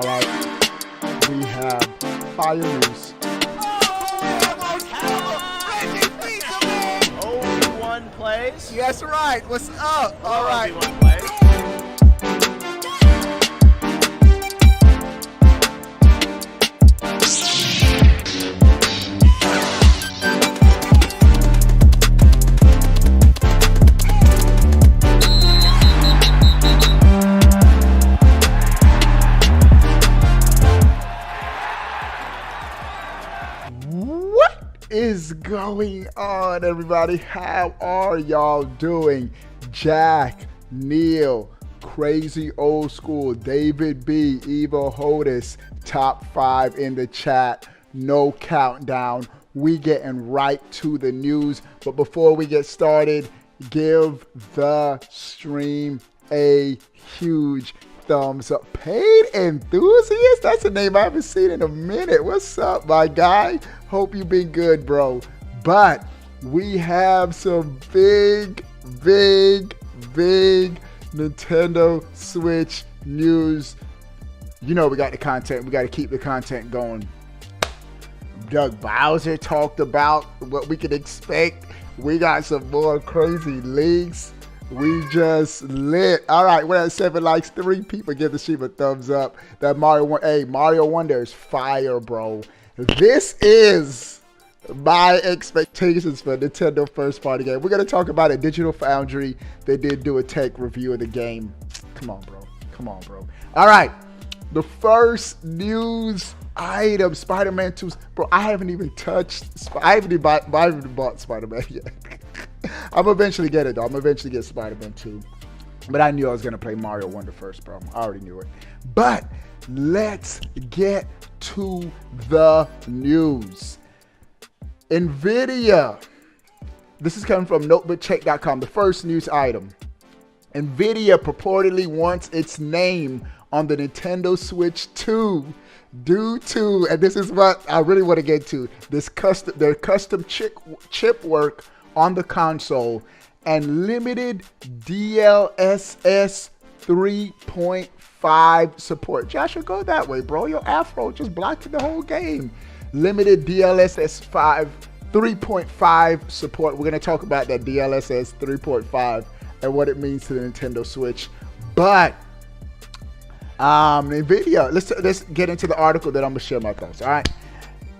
All right, we have fire news. Obi-Wan plays. That's right. What's up? All right. Obi-Wan plays. What is going on, everybody? How are y'all doing? Jack, Neil, Crazy Old School, David B, Evo Hodis, top 5 in the chat. No countdown. We getting right to the news. But before we get started, give the stream a huge thumbs up. Paid Enthusiast? That's a name I haven't seen in a minute. What's up, my guy? Hope you've been good, bro. But we have some big Nintendo Switch news. You know we got the content. We got to keep the content going. Doug Bowser talked about what we could expect. We got some more crazy leaks. We just lit. All right, we're at 7 likes. 3 people give the stream a thumbs up. That Mario Wonder is fire, bro. This is my expectations for Nintendo first party game. We're going to talk about it. Digital Foundry, they did do a tech review of the game. Come on, bro. All right, the first news item, Spider-Man 2. Bro, I haven't even bought Spider-Man yet. I'm eventually get it, though. I'm eventually get Spider-Man 2. But I knew I was going to play Mario Wonder first, bro. I already knew it. But let's get to the news. NVIDIA. This is coming from notebookcheck.com. The first news item. NVIDIA purportedly wants its name on the Nintendo Switch 2 due to, and this is what I really want to get to, their custom chip work on the console and limited DLSS 3.5 support. Joshua, go that way, bro. Your afro just blocked the whole game. Limited DLSS 3.5 support. We're going to talk about that DLSS 3.5 and what it means to the Nintendo Switch. But NVIDIA, let's get into the article that I'm going to share my thoughts. All right.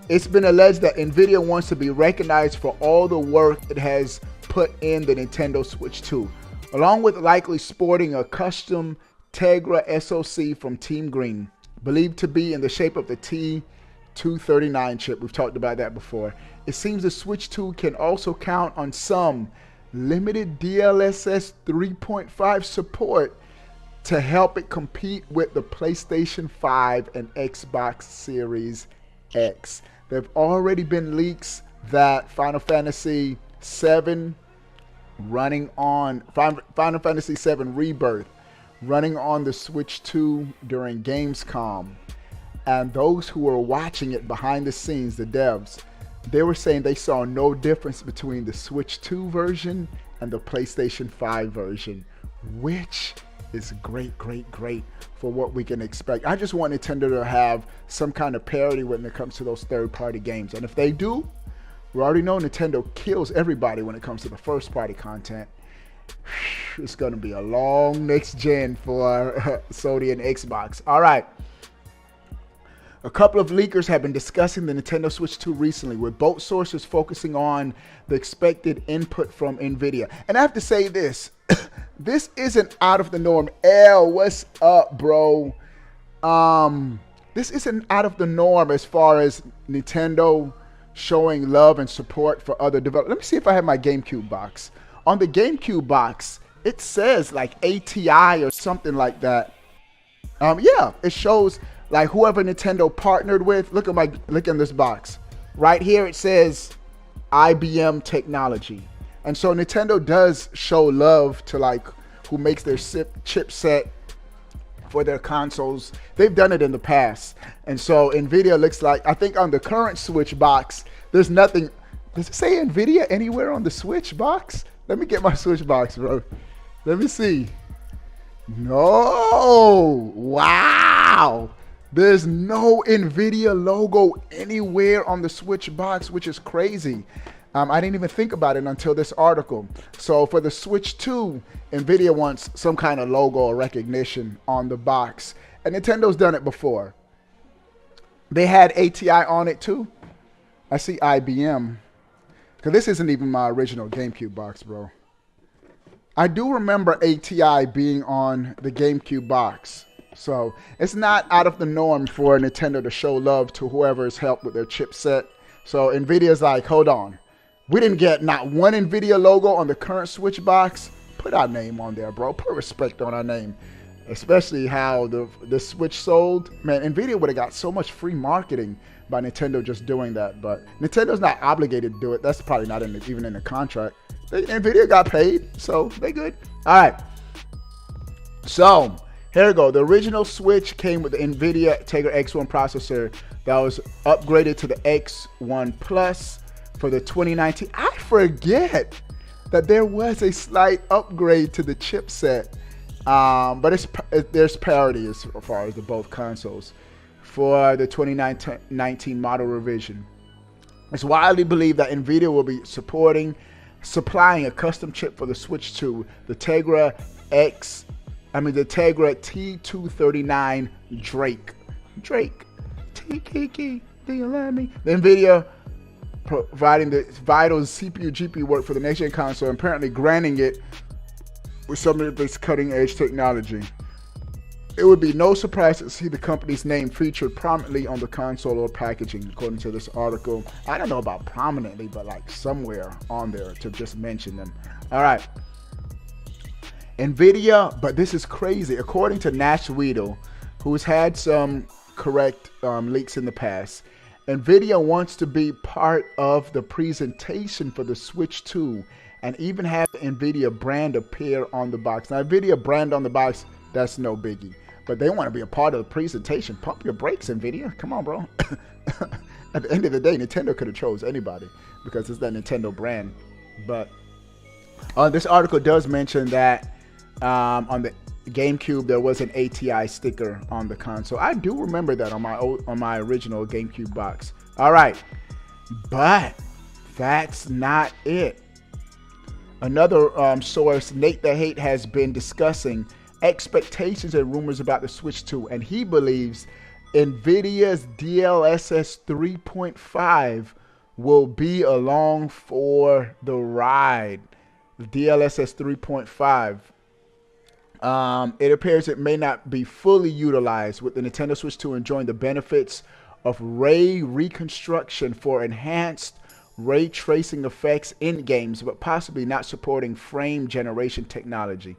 It's been alleged that NVIDIA wants to be recognized for all the work it has put in the Nintendo Switch 2, along with likely sporting a custom Tegra SoC from Team Green, believed to be in the shape of the T239 chip. We've talked about that before. It seems the Switch 2 can also count on some limited DLSS 3.5 support to help it compete with the PlayStation 5 and Xbox Series X. There have already been leaks that Final Fantasy VII Rebirth running on the Switch 2 during Gamescom. And those who were watching it behind the scenes, the devs, they were saying they saw no difference between the Switch 2 version and the PlayStation 5 version, which is great for what we can expect. I just want Nintendo to have some kind of parity when it comes to those third-party games. And if they do, we already know Nintendo kills everybody when it comes to the first-party content. It's going to be a long next gen for Sony and Xbox. All right. A couple of leakers have been discussing the Nintendo Switch 2 recently, with both sources focusing on the expected input from NVIDIA. And I have to say this. This isn't out of the norm. L, what's up, bro? This isn't out of the norm as far as Nintendo showing love and support for other developers. Let me see if I have my GameCube box. On the GameCube box, it says like ATI or something like that. Yeah, it shows like whoever Nintendo partnered with. Look in this box. Right here it says IBM Technology. And so Nintendo does show love to like who makes their chipset for their consoles. They've done it in the past. And so NVIDIA looks like, I think on the current Switch box, there's nothing. Does it say NVIDIA anywhere on the Switch box? Let me get my Switch box, bro. Let me see. No. Wow. There's no NVIDIA logo anywhere on the Switch box, which is crazy. I didn't even think about it until this article. So for the Switch 2, NVIDIA wants some kind of logo or recognition on the box. And Nintendo's done it before. They had ATI on it too. I see IBM. Because this isn't even my original GameCube box, bro. I do remember ATI being on the GameCube box. So it's not out of the norm for Nintendo to show love to whoever has helped with their chipset. So NVIDIA's like, hold on. We didn't get not one NVIDIA logo on the current Switch box. Put our name on there, bro. Put respect on our name. Especially how the Switch sold. Man, NVIDIA would have got so much free marketing by Nintendo just doing that. But Nintendo's not obligated to do it. That's probably not even in the contract. NVIDIA got paid, so they good. All right. So here we go. The original Switch came with the NVIDIA Tegra X1 processor that was upgraded to the X1 Plus for the 2019. I forget that there was a slight upgrade to the chipset, but there's parity as far as the both consoles for the 2019 model revision. It's widely believed that NVIDIA will be supplying a custom chip for the Switch 2, the Tegra T239 Drake. T-Kiki, do you love me? The NVIDIA providing the vital CPU GPU work for the next gen console and apparently granting it with some of this cutting edge technology. It would be no surprise to see the company's name featured prominently on the console or packaging, according to this article. I don't know about prominently, but like somewhere on there to just mention them. All right. NVIDIA, but this is crazy. According to Nash Weedle, who's had some correct leaks in the past, NVIDIA wants to be part of the presentation for the Switch 2 and even have the NVIDIA brand appear on the box. Now, NVIDIA brand on the box, that's no biggie. But they want to be a part of the presentation. Pump your brakes, NVIDIA. Come on, bro. At the end of the day, Nintendo could have chose anybody because it's that Nintendo brand. But this article does mention that on the GameCube there was an ATI sticker on the console. I do remember that on my original GameCube box. All right, but that's not it. Another source, Nate the Hate, has been discussing expectations and rumors about the Switch 2, and he believes NVIDIA's DLSS 3.5 will be along for the ride. The DLSS 3.5. It appears it may not be fully utilized, with the Nintendo Switch 2 enjoying the benefits of ray reconstruction for enhanced ray tracing effects in games, but possibly not supporting frame generation technology.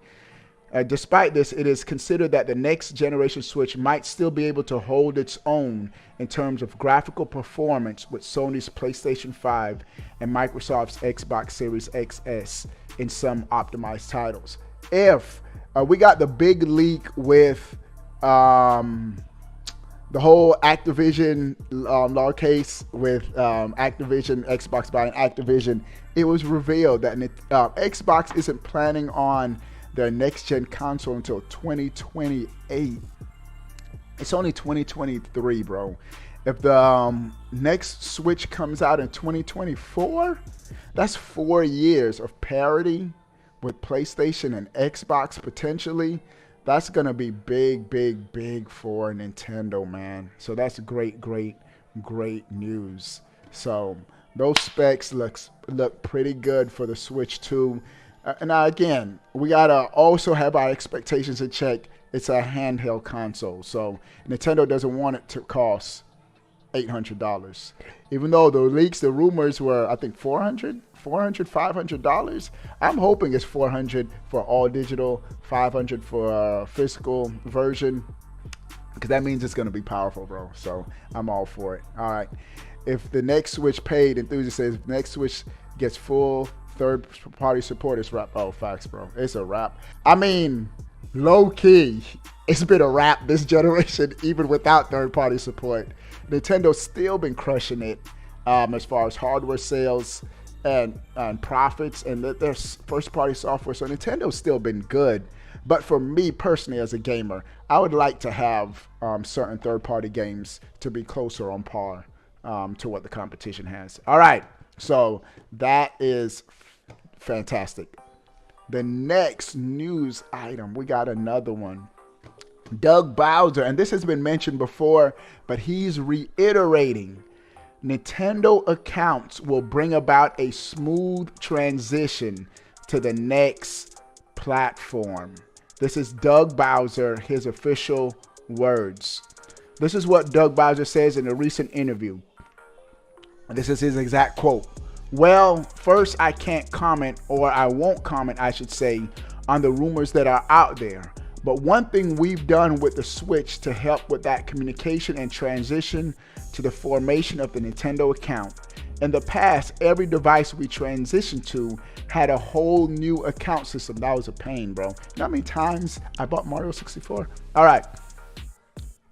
Despite this, it is considered that the next generation Switch might still be able to hold its own in terms of graphical performance with Sony's PlayStation 5 and Microsoft's Xbox Series XS in some optimized titles. If we got the big leak with the whole Activision law case with Activision, Xbox buying Activision, it was revealed that Xbox isn't planning on their next-gen console until 2028. It's only 2023, bro. If the next Switch comes out in 2024, that's 4 years of parity with PlayStation and Xbox potentially. That's going to be big, big, big for Nintendo, man. So that's great, great, great news. So those specs look pretty good for the Switch 2. Now, again, we got to also have our expectations in check. It's a handheld console, so Nintendo doesn't want it to cost $800. Even though the leaks, the rumors were, I think, $500. I'm hoping it's $400 for all digital, $500 for physical version, because that means it's going to be powerful, bro. So I'm all for it. All right. If the next Switch paid, Enthusiast says, next Switch gets full third-party support, it's wrap. Oh, facts, bro. It's a wrap. I mean, low-key, it's been a wrap this generation, even without third-party support. Nintendo's still been crushing it as far as hardware sales and profits and their first-party software. So Nintendo's still been good. But for me personally, as a gamer, I would like to have certain third-party games to be closer on par to what the competition has. All right, so that is fantastic. The next news item, we got another one. Doug Bowser, and this has been mentioned before, but he's reiterating Nintendo accounts will bring about a smooth transition to the next platform. This is Doug Bowser, his official words. This is what Doug Bowser says in a recent interview. This is his exact quote. Well, first, I can't comment, or I won't comment, I should say, on the rumors that are out there. But one thing we've done with the Switch to help with that communication and transition to the formation of the Nintendo account. In the past, every device we transitioned to had a whole new account system. That was a pain, bro. You know how many times I bought Mario 64? All right.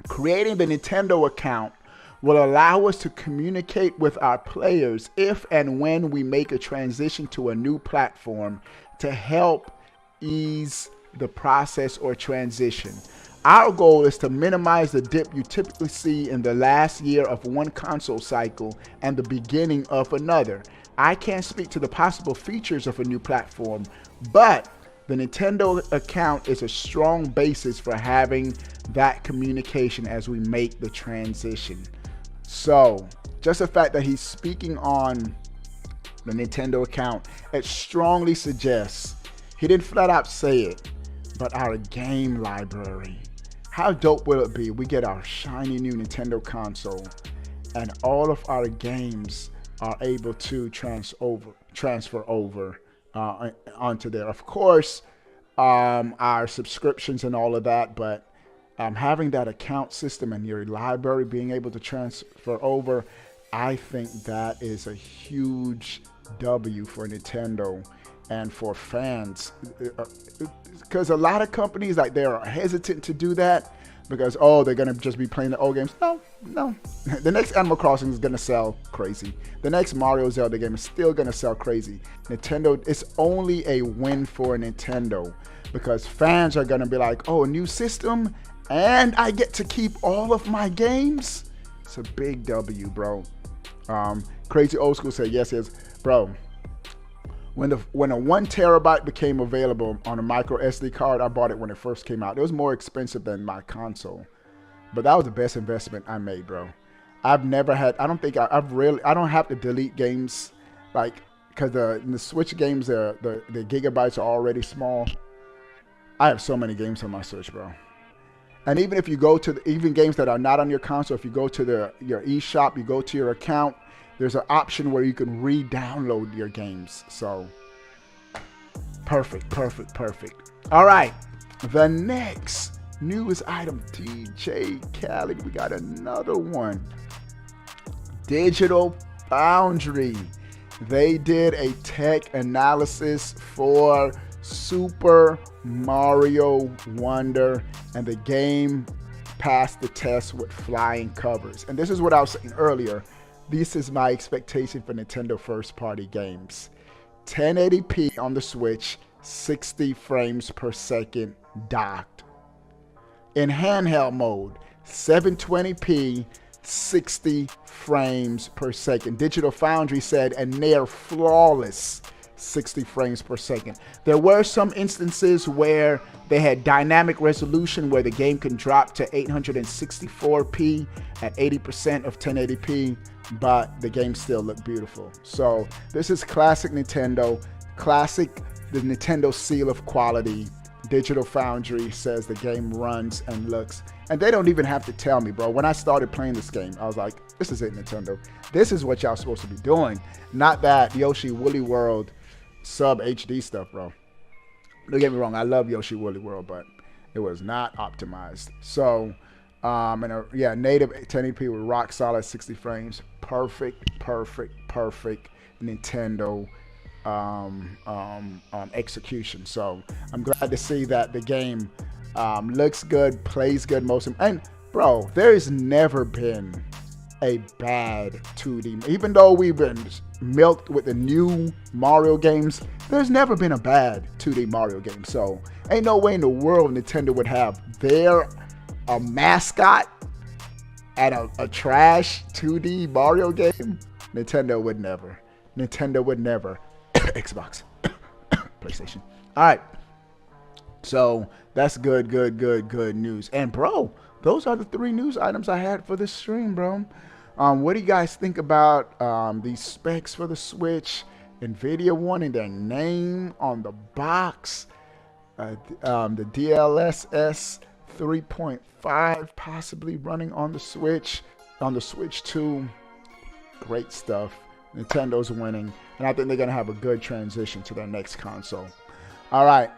Creating the Nintendo account will allow us to communicate with our players if and when we make a transition to a new platform to help ease the process or transition. Our goal is to minimize the dip you typically see in the last year of one console cycle and the beginning of another. I can't speak to the possible features of a new platform, but the Nintendo account is a strong basis for having that communication as we make the transition. So, just the fact that he's speaking on the Nintendo account, it strongly suggests, he didn't flat out say it, but our game library. How dope will it be? We get our shiny new Nintendo console and all of our games are able to transfer over onto there. Of course, our subscriptions and all of that, but having that account system and your library being able to transfer over, I think that is a huge W for Nintendo and for fans, because a lot of companies, like, they're hesitant to do that because, oh, they're gonna just be playing the old games. No. The next Animal Crossing is gonna sell crazy. The next Mario Zelda game is still gonna sell crazy. Nintendo, it's only a win for Nintendo because fans are gonna be like, oh, a new system and I get to keep all of my games. It's a big W, bro. Crazy Old School said yes, bro. When a 1 terabyte became available on a micro SD card, I bought it when it first came out. It was more expensive than my console, but that was the best investment I made, bro. I've never had, I don't have to delete games, like, because the Switch games, the gigabytes are already small. I have so many games on my Switch, bro. And even if you go to even games that are not on your console, if you go to your eShop, you go to your account, there's an option where you can re-download your games. So perfect. All right, the next news item, DJ Khaled, we got another one. Digital Foundry, they did a tech analysis for Super Mario Wonder, and the game passed the test with flying covers. And this is what I was saying earlier. This is my expectation for Nintendo first-party games. 1080p on the Switch, 60 frames per second docked. In handheld mode, 720p, 60 frames per second. Digital Foundry said a near flawless 60 frames per second. There were some instances where they had dynamic resolution where the game can drop to 864p at 80% of 1080p, but the game still looked beautiful. So this is classic Nintendo, the Nintendo seal of quality. Digital Foundry says the game runs and looks, and they don't even have to tell me, bro. When I started playing this game, I was like, this is it, Nintendo. This is what y'all supposed to be doing, not that Yoshi Woolly World sub HD stuff, bro. Don't get me wrong, I love Yoshi Woolly World, but it was not optimized. So native 1080p with rock solid 60 frames. Perfect Nintendo execution. So I'm glad to see that the game looks good, plays good, and bro, there has never been a bad 2D. Even though we've been milked with the new Mario games, there's never been a bad 2D Mario game. So, Ain't no way in the world Nintendo would have a mascot at a trash 2D Mario game. Nintendo would never. Xbox. PlayStation. All right. So that's good news. And bro, those are the 3 news items I had for this stream, bro. What do you guys think about these specs for the Switch? NVIDIA wanting their name on the box. The DLSS 3.5 possibly running on the Switch 2. Great stuff. Nintendo's winning, and I think they're gonna have a good transition to their next console. All right,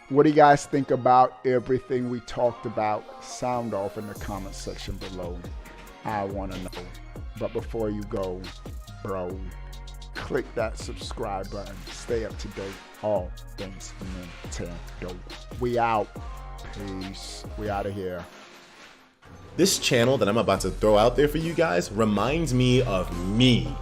what do you guys think about everything we talked about? Sound off in the comment section below. I want to know. But before you go, bro, click that subscribe button. Stay up to date. All things Nintendo. We out. Peace. We out of here. This channel that I'm about to throw out there for you guys reminds me of me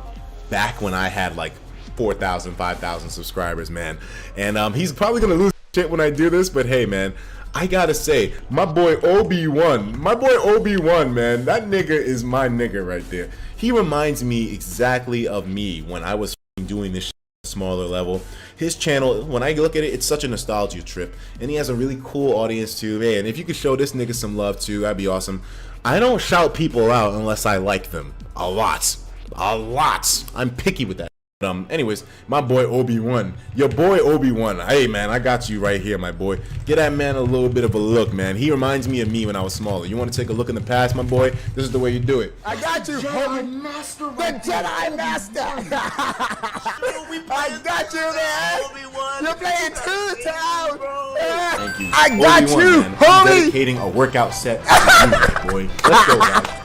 back when I had like 4,000, 5,000 subscribers, man. And he's probably gonna lose shit when I do this, but hey, man, I gotta say, my boy Obi-Wan, man, that nigga is my nigga right there. He reminds me exactly of me when I was doing this shit at a smaller level. His channel, when I look at it, it's such a nostalgia trip, and he has a really cool audience too. Man, if you could show this nigga some love too, that'd be awesome. I don't shout people out unless I like them. A lot. I'm picky with that. Anyways, my boy Obi-Wan, your boy Obi-Wan. Hey man, I got you right here, my boy. Get that man a little bit of a look, man. He reminds me of me when I was smaller. You want to take a look in the past, my boy? This is the way you do it. I got you, Jedi Master. The Jedi Master. I got you, man. You're playing 2 times. Thank you. I got Obi-Wan, you, man. homie. I'm dedicating a workout set to you, boy. Let's go, guys.